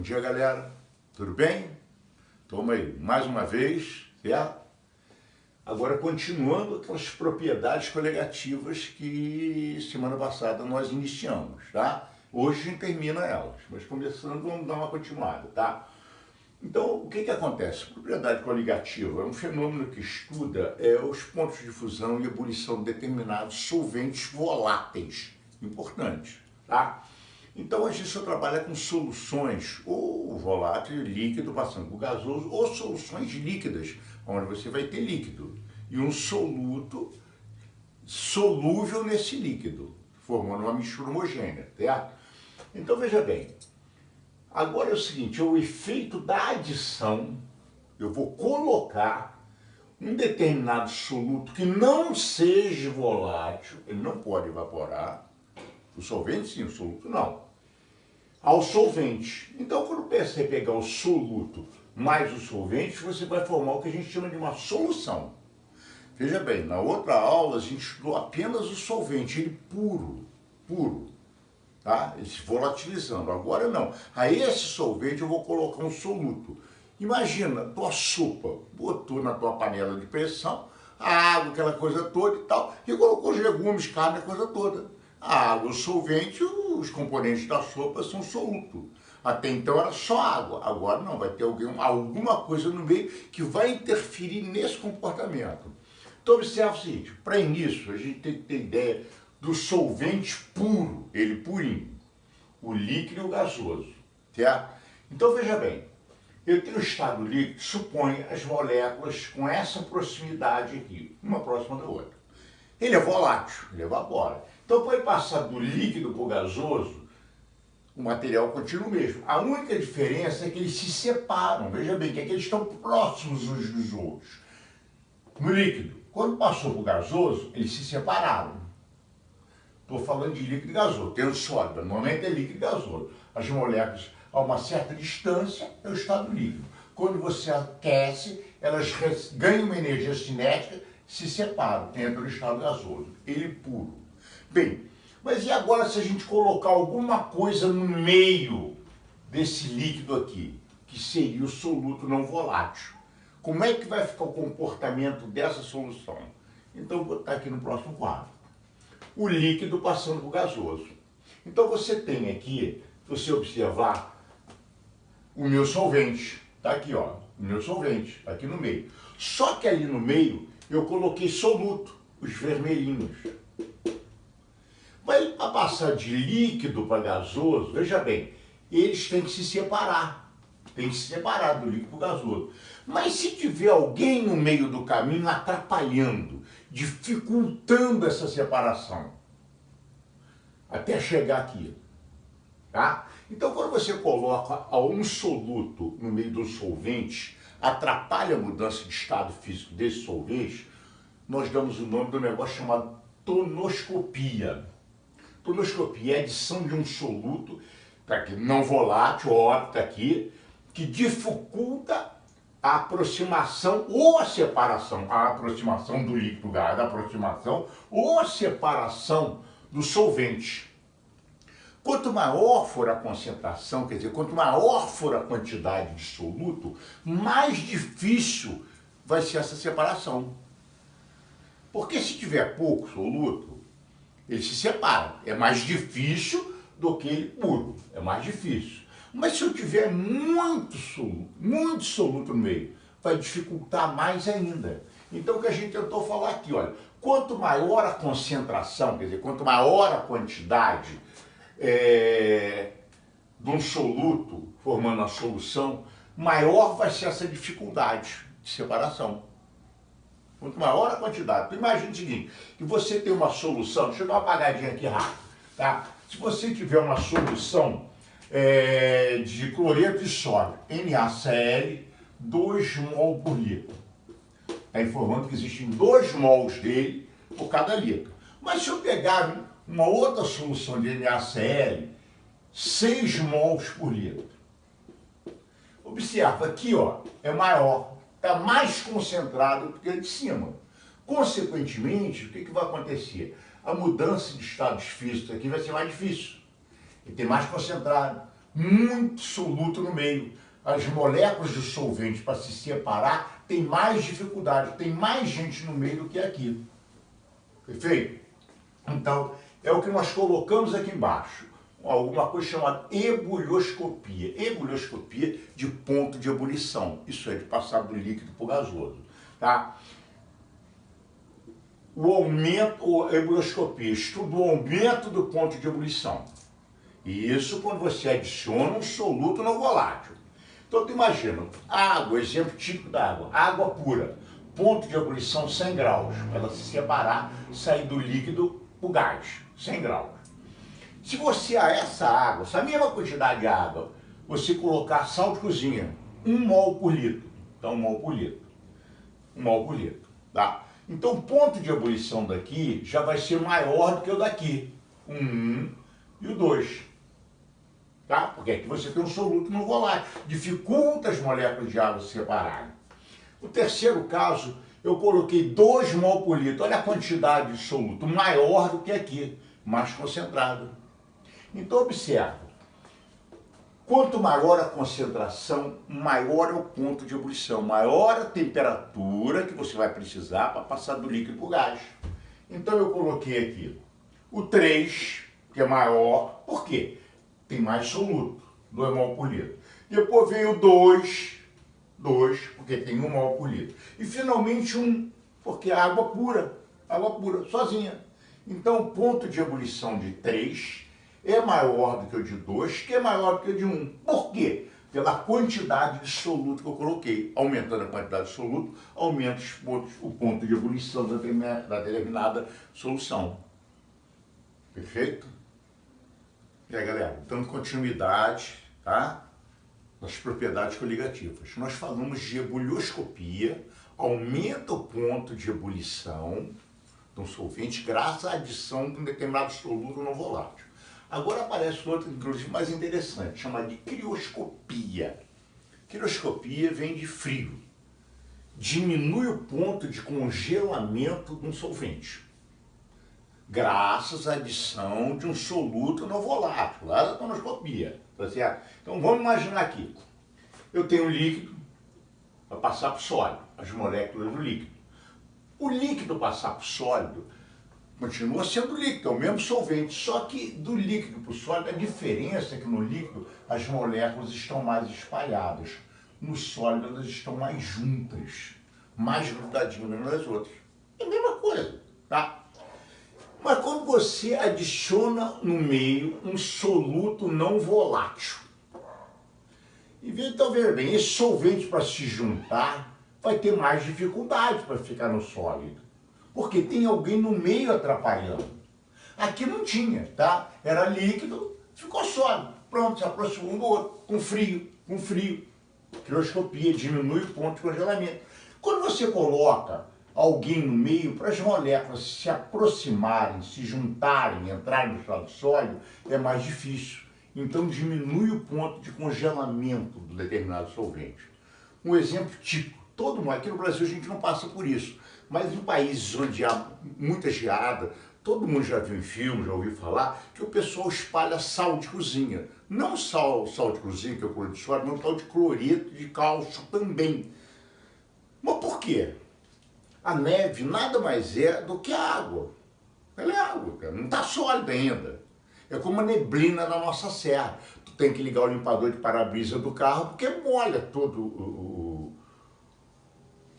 Bom dia, galera. Tudo bem? Toma aí, mais uma vez, certo? Agora, continuando aquelas propriedades coligativas que semana passada nós iniciamos, tá? Hoje a gente termina elas, mas começando, vamos dar uma continuada, tá? Então, o que acontece? Propriedade coligativa é um fenômeno que estuda os pontos de fusão e ebulição de determinados solventes voláteis, importantes, tá? Então, a gente só trabalha com soluções, ou volátil, líquido, passando por gasoso, ou soluções líquidas, onde você vai ter líquido, e um soluto solúvel nesse líquido, formando uma mistura homogênea, certo? Então, veja bem, agora é o seguinte, é o efeito da adição. Eu vou colocar um determinado soluto que não seja volátil, ele não pode evaporar, o solvente sim, o soluto não, ao solvente. Então, quando você pegar o soluto mais o solvente, você vai formar o que a gente chama de uma solução. Veja bem, na outra aula a gente estudou apenas o solvente, ele puro, tá? Ele se volatilizando. Agora não. A esse solvente eu vou colocar um soluto. Imagina, tua sopa, botou na tua panela de pressão, a água, aquela coisa toda e tal, e colocou os legumes, carne, a coisa toda. A água, o solvente, os componentes da sopa são soluto. Até então era só água, agora não, vai ter alguma coisa no meio que vai interferir nesse comportamento. Então observa o seguinte, para início a gente tem que ter ideia do solvente puro, ele purinho, o líquido e o gasoso, certo? Então veja bem, eu tenho o estado líquido, suponha as moléculas com essa proximidade aqui, uma próxima da outra. Ele é volátil, ele evapora. Então, para ele passar do líquido para o gasoso, o material continua o mesmo. A única diferença é que eles se separam. Veja bem, que é que eles estão próximos uns dos outros. No líquido, quando passou para o gasoso, eles se separaram. Estou falando de líquido e gasoso. Tem o sólido, normalmente é líquido e gasoso. As moléculas, a uma certa distância, é o estado líquido. Quando você aquece, elas ganham uma energia cinética, se separam, entram no estado gasoso. Ele puro. Bem, mas e agora se a gente colocar alguma coisa no meio desse líquido aqui, que seria o soluto não volátil? Como é que vai ficar o comportamento dessa solução? Então, vou botar aqui no próximo quadro. O líquido passando para o gasoso. Então, você tem aqui, se você observar, o meu solvente. Está aqui, ó, o meu solvente, aqui no meio. Só que ali no meio, eu coloquei soluto, os vermelhinhos. Mas para passar de líquido para gasoso, veja bem, eles têm que se separar. Tem que se separar do líquido para o gasoso. Mas se tiver alguém no meio do caminho atrapalhando, dificultando essa separação, até chegar aqui, tá? Então, quando você coloca um soluto no meio do solvente, atrapalha a mudança de estado físico desse solvente, nós damos o nome do negócio chamado tonoscopia. Tonoscopia é a adição de um soluto, tá aqui, não volátil, óbvio, tá aqui, que dificulta a aproximação ou a separação, do líquido gás, a aproximação ou a separação do solvente. Quanto maior for a concentração, quer dizer, quanto maior for a quantidade de soluto, mais difícil vai ser essa separação. Porque se tiver pouco soluto, ele se separa. É mais difícil do que ele puro. É mais difícil. Mas se eu tiver muito soluto no meio, vai dificultar mais ainda. Então o que a gente tentou falar aqui, olha, quanto maior a concentração, quer dizer, quanto maior a quantidade de um soluto formando a solução, maior vai ser essa dificuldade de separação. Quanto maior a quantidade. Então imagine o seguinte, que você tem uma solução, deixa eu dar uma apagadinha aqui rápido, tá? Se você tiver uma solução de cloreto de sódio, NaCl, 2 mol por litro. Está informando que existem 2 mols dele por cada litro. Mas se eu pegar uma outra solução de NaCl, 6 mols por litro. Observa, aqui ó, é maior, está mais concentrado do que a de cima. Consequentemente, o que vai acontecer? A mudança de estados físicos aqui vai ser mais difícil. Ele tem mais concentrado. muito soluto no meio. As moléculas de solvente para se separar tem mais dificuldade, tem mais gente no meio do que aqui. Perfeito? Então, é o que nós colocamos aqui embaixo. Alguma coisa chamada ebullioscopia. Ebullioscopia de ponto de ebulição. Isso é de passar do líquido para o gasoso. Tá? O aumento, a ebullioscopia, estuda o aumento do ponto de ebulição. E isso quando você adiciona um soluto no volátil. Então, tu imagina, água, exemplo típico da água, água pura, ponto de ebulição 100 graus, para ela se separar, sair do líquido para o gás, 100 graus. Se você a essa água, essa mesma quantidade de água, você colocar sal de cozinha, 1 mol por litro, então 1 mol por litro, 1 mol por litro, tá? Então o ponto de ebulição daqui já vai ser maior do que o daqui, o 1 e o 2, tá? Porque aqui você tem um soluto no volátil, dificulta as moléculas de água se separarem. O terceiro caso, eu coloquei 2 mol por litro, olha a quantidade de soluto, maior do que aqui, mais concentrado. Então, observa, quanto maior a concentração, maior é o ponto de ebulição, maior a temperatura que você vai precisar para passar do líquido para o gás. Então, eu coloquei aqui o 3, que é maior, por quê? Tem mais soluto, 2 mol por litro. Depois veio o 2, porque tem 1 mol por litro. E finalmente 1, porque é água pura, sozinha. Então, o ponto de ebulição de 3 é maior do que o de 2, que é maior do que o de 1. Por quê? Pela quantidade de soluto que eu coloquei. Aumentando a quantidade de soluto, aumenta o ponto de ebulição da determinada solução. Perfeito? E aí, galera, dando continuidade, tá? Das propriedades coligativas. Nós falamos de ebullioscopia, aumenta o ponto de ebulição de um solvente graças à adição de um determinado soluto no volátil. Agora aparece outro, inclusive, mais interessante, chamado de crioscopia. Crioscopia vem de frio. Diminui o ponto de congelamento de um solvente, graças à adição de um soluto no volátil, lá da tonoscopia, tá certo? Então vamos imaginar aqui, eu tenho um líquido para passar para o sólido, as moléculas do líquido. O líquido passar para o sólido continua sendo líquido, é o mesmo solvente, só que do líquido para o sólido, a diferença é que no líquido as moléculas estão mais espalhadas, no sólido elas estão mais juntas, mais grudadinhas umas nas outras. É a mesma coisa, tá? Mas quando você adiciona no meio um soluto não volátil, então veja bem, esse solvente para se juntar vai ter mais dificuldade para ficar no sólido, porque tem alguém no meio atrapalhando. Aqui não tinha, tá? Era líquido, ficou sólido, pronto, se aproximou um do outro, com frio. Crioscopia, diminui o ponto de congelamento. Quando você coloca alguém no meio, para as moléculas se aproximarem, se juntarem, entrarem no estado sólido, é mais difícil. Então diminui o ponto de congelamento do determinado solvente. Um exemplo típico, aqui no Brasil a gente não passa por isso, mas em países onde há muita geada, todo mundo já viu em filmes, já ouviu falar, que o pessoal espalha sal de cozinha. Não sal de cozinha, que é o cloreto de sódio, mas tal de cloreto de cálcio também. Mas por quê? A neve nada mais é do que a água. Ela é água, cara. Não está sólida ainda. É como a neblina na nossa serra. Tu tem que ligar o limpador de para-brisa do carro porque molha todo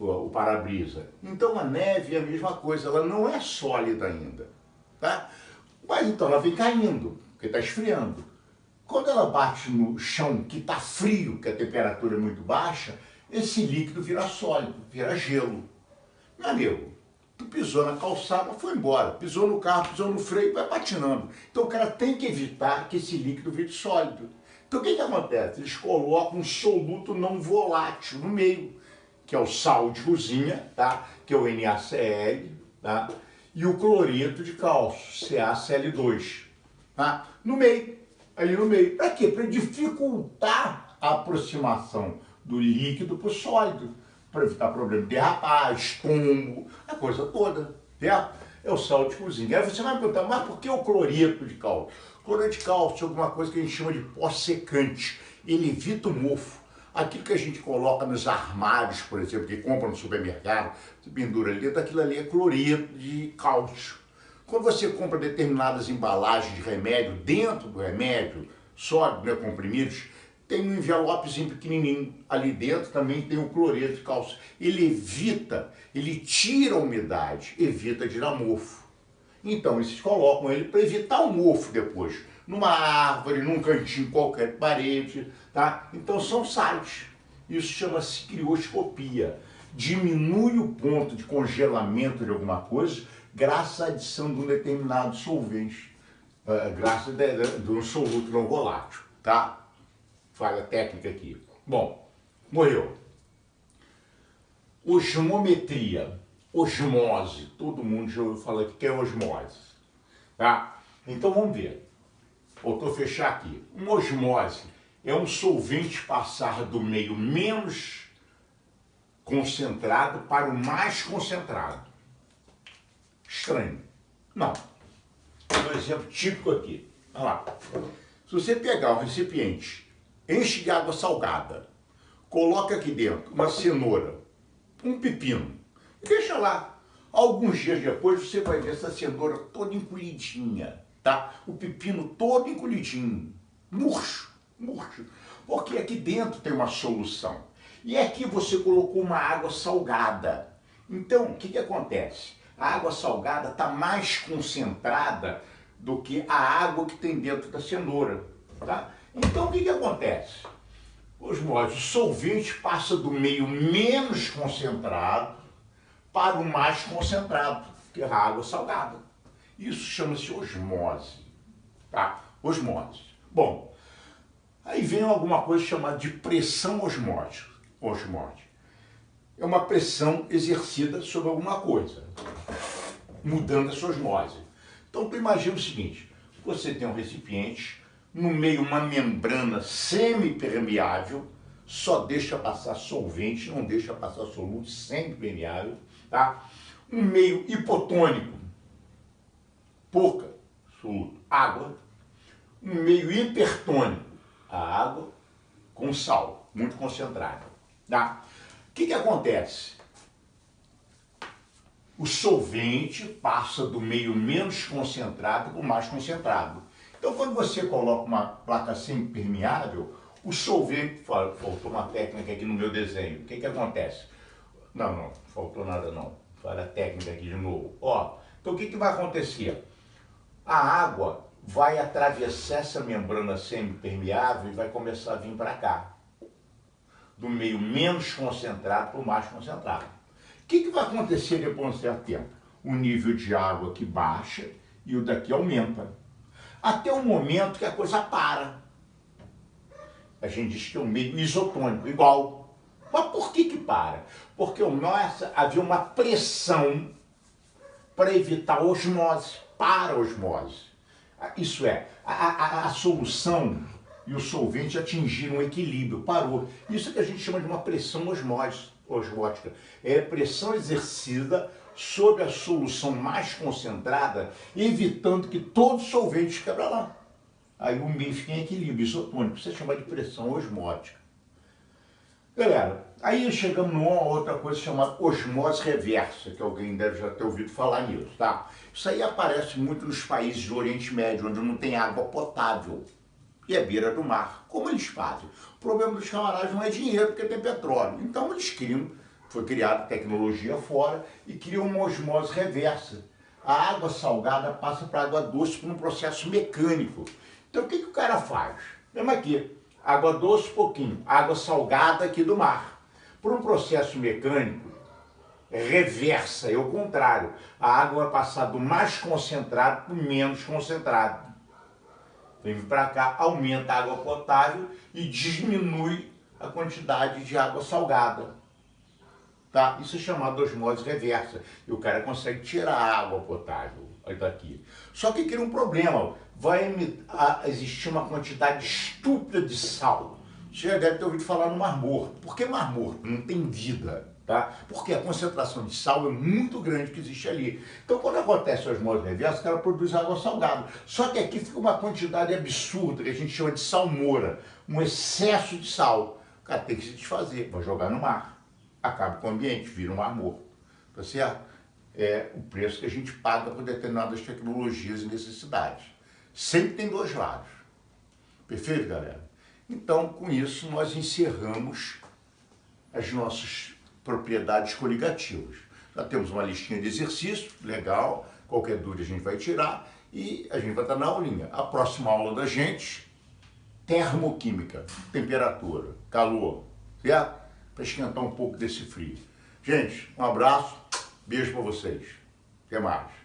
o para-brisa. Então a neve é a mesma coisa, ela não é sólida ainda, tá? Mas então ela vem caindo, porque está esfriando. Quando ela bate no chão que está frio, que a temperatura é muito baixa, esse líquido vira sólido, vira gelo. Meu amigo, tu pisou na calçada, foi embora. Pisou no carro, pisou no freio, vai patinando. Então o cara tem que evitar que esse líquido vire sólido. Então o que acontece? Eles colocam um soluto não volátil no meio, que é o sal de cozinha, tá? Que é o NaCl, tá? E o cloreto de cálcio, CaCl2, tá? No meio, ali no meio. Para quê? Para dificultar a aproximação do líquido para o sólido, para evitar problema de derrapagem, tombo, a coisa toda, certo? é o sal de cozinha. Aí você vai me perguntar, mas por que o cloreto de cálcio? Cloreto de cálcio é alguma coisa que a gente chama de pó secante. Ele evita o mofo. Aquilo que a gente coloca nos armários, por exemplo, que compra no supermercado, você pendura ali dentro, aquilo ali é cloreto de cálcio. Quando você compra determinadas embalagens de remédio, dentro do remédio, sólido, né, comprimidos, tem um envelopezinho pequenininho. Ali dentro também tem o cloreto de cálcio. Ele evita, ele tira a umidade, evita de dar mofo. Então, eles colocam ele para evitar o mofo depois. Numa árvore, num cantinho qualquer de parede, tá? Então, são sais. Isso chama-se crioscopia. Diminui o ponto de congelamento de alguma coisa graças à adição de um determinado solvente, graças de um soluto não volátil, tá? Falha técnica aqui. Bom, morreu. Osmometria, osmose, todo mundo já ouviu falar que é osmose, tá? Então vamos ver. Vou fechar aqui. Uma osmose é um solvente passar do meio menos concentrado para o mais concentrado. Estranho? Não. Um exemplo típico aqui. Olha lá. Se você pegar um recipiente, enche de água salgada, coloca aqui dentro uma cenoura, um pepino, e deixa lá. Alguns dias depois você vai ver essa cenoura toda encolhidinha, tá? O pepino todo encolhidinho, murcho, murcho. Porque aqui dentro tem uma solução. E aqui você colocou uma água salgada. Então, o que acontece? A água salgada está mais concentrada do que a água que tem dentro da cenoura, tá? Então, o que acontece? Osmose, o solvente passa do meio menos concentrado para o mais concentrado, que é a água salgada. Isso chama-se osmose, tá? Osmose. Bom, aí vem alguma coisa chamada de pressão osmótica. Osmose. É uma pressão exercida sobre alguma coisa, mudando a sua osmose. Então, tu imagina o seguinte, você tem um recipiente, no meio uma membrana semipermeável, só deixa passar solvente, não deixa passar soluto, semipermeável, tá? Um meio hipotônico, pouca soluto, água. Um meio hipertônico, a água com sal, muito concentrado, tá? O que acontece? O solvente passa do meio menos concentrado para o mais concentrado. Então, quando você coloca uma placa semipermeável, o solvente... Faltou uma técnica aqui no meu desenho. O que acontece? Não faltou nada não. Falha a técnica aqui de novo. Ó, então, o que vai acontecer? A água vai atravessar essa membrana semipermeável e vai começar a vir para cá. Do meio menos concentrado para o mais concentrado. O que vai acontecer depois de um certo tempo? O nível de água aqui baixa e o daqui aumenta. Até o momento que a coisa para. A gente diz que é um meio isotônico, igual. Mas por que para? Porque havia uma pressão para evitar a osmose, para a osmose. Isso é, a solução e o solvente atingiram um equilíbrio, parou. Isso é que a gente chama de uma pressão osmótica. É a pressão exercida sobre a solução mais concentrada, evitando que todo solvente fique para lá. Aí o meio fica em equilíbrio isotônico, isso é chamado de pressão osmótica. Galera, aí chegamos numa outra coisa chamada osmose reversa, que alguém deve já ter ouvido falar nisso, tá? Isso aí aparece muito nos países do Oriente Médio, onde não tem água potável. E é beira do mar. Como eles fazem? O problema dos camaradas não é dinheiro, porque tem petróleo. Então eles criam, foi criada tecnologia fora, e criam uma osmose reversa. A água salgada passa para a água doce por um processo mecânico. Então o que o cara faz? Mesmo aqui, água doce pouquinho, água salgada aqui do mar. Por um processo mecânico, reversa, é o contrário. A água vai passar do mais concentrado para o menos concentrado. Vem para cá, aumenta a água potável e diminui a quantidade de água salgada. Tá? Isso é chamado de osmose reversa. E o cara consegue tirar a água potável daqui. Só que cria um problema. Vai existir uma quantidade estúpida de sal. Você já deve ter ouvido falar no Mar Morto. Por que Mar Morto? Não tem vida. Tá? Porque a concentração de sal é muito grande que existe ali. Então, quando acontece a osmose reversa, o cara produz água salgada. Só que aqui fica uma quantidade absurda, que a gente chama de salmoura, um excesso de sal. O cara tem que se desfazer, vai jogar no mar. Acaba com o ambiente, vira um mar morto. Tá certo? É o preço que a gente paga por determinadas tecnologias e necessidades. Sempre tem dois lados. Perfeito, galera? Então, com isso, nós encerramos as nossas propriedades coligativas. Já temos uma listinha de exercícios, legal, qualquer dúvida a gente vai tirar e a gente vai estar na aulinha. A próxima aula da gente, termoquímica, temperatura, calor, certo? Para esquentar um pouco desse frio. Gente, um abraço, beijo para vocês. Até mais.